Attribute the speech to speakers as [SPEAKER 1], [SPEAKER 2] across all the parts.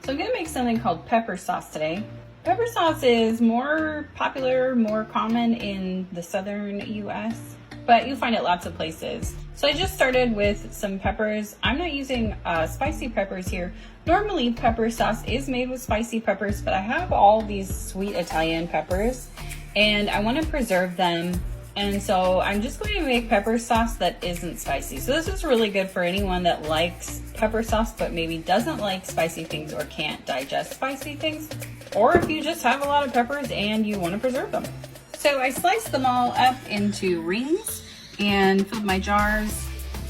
[SPEAKER 1] So I'm gonna make something called pepper sauce today. Pepper sauce is more popular, more common in the southern US, but you'll find it lots of places. So I just started with some peppers. I'm not using spicy peppers here. Normally pepper sauce is made with spicy peppers, but I have all these sweet Italian peppers and I want to preserve them. And so I'm just going to make pepper sauce that isn't spicy. So this is really good for anyone that likes pepper sauce but maybe doesn't like spicy things or can't digest spicy things, or if you just have a lot of peppers and you want to preserve them. So I sliced them all up into rings and filled my jars.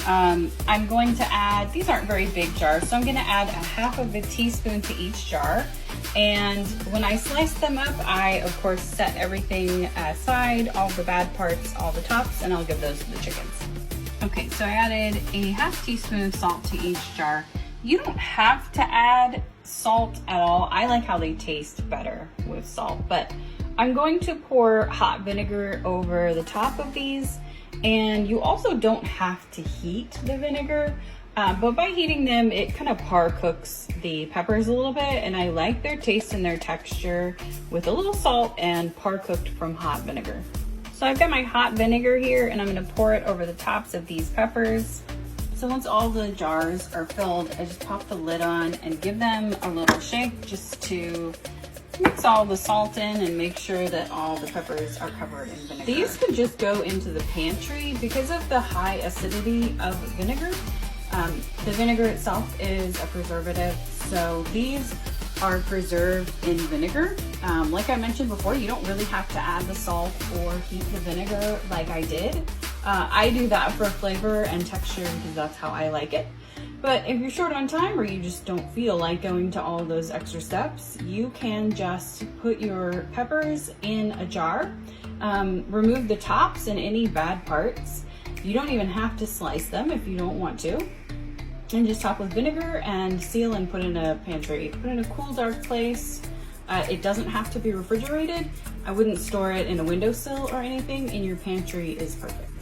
[SPEAKER 1] I'm going to add, these aren't very big jars, so I'm going to add 1/2 teaspoon to each jar. And when I slice them up, I of course set everything aside, all the bad parts, all the tops, and I'll give those to the chickens. Okay, so I added 1/2 teaspoon of salt to each jar. You don't have to add salt at all. I like how they taste better with salt, but I'm going to pour hot vinegar over the top of these. And you also don't have to heat the vinegar, but by heating them, it kind of par cooks the peppers a little bit, and I like their taste and their texture with a little salt and par cooked from hot vinegar. So I've got my hot vinegar here, and I'm going to pour it over the tops of these peppers. So once all the jars are filled, I just pop the lid on and give them a little shake just to mix all the salt in and make sure that all the peppers are covered in vinegar. These can just go into the pantry because of the high acidity of vinegar. The vinegar itself is a preservative, so these are preserved in vinegar. Like I mentioned before, you don't really have to add the salt or heat the vinegar like I did. I do that for flavor and texture because that's how I like it. But if you're short on time or you just don't feel like going to all those extra steps, you can just put your peppers in a jar, remove the tops and any bad parts. You don't even have to slice them if you don't want to. And just top with vinegar and seal and put in a pantry. Put in a cool, dark place. It doesn't have to be refrigerated. I wouldn't store it in a windowsill or anything. In your pantry is perfect.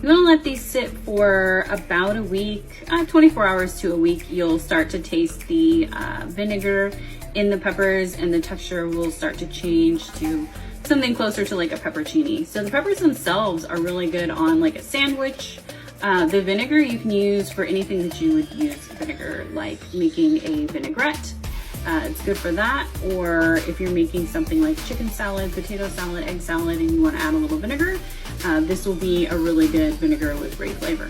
[SPEAKER 1] You want to let these sit for about a week, 24 hours to a week. You'll start to taste the vinegar in the peppers and the texture will start to change to something closer to like a peppercini. So the peppers themselves are really good on like a sandwich. The vinegar you can use for anything that you would use vinegar, like making a vinaigrette. It's good for that, or if you're making something like chicken salad, potato salad, egg salad, and you want to add a little vinegar, this will be a really good vinegar with great flavor.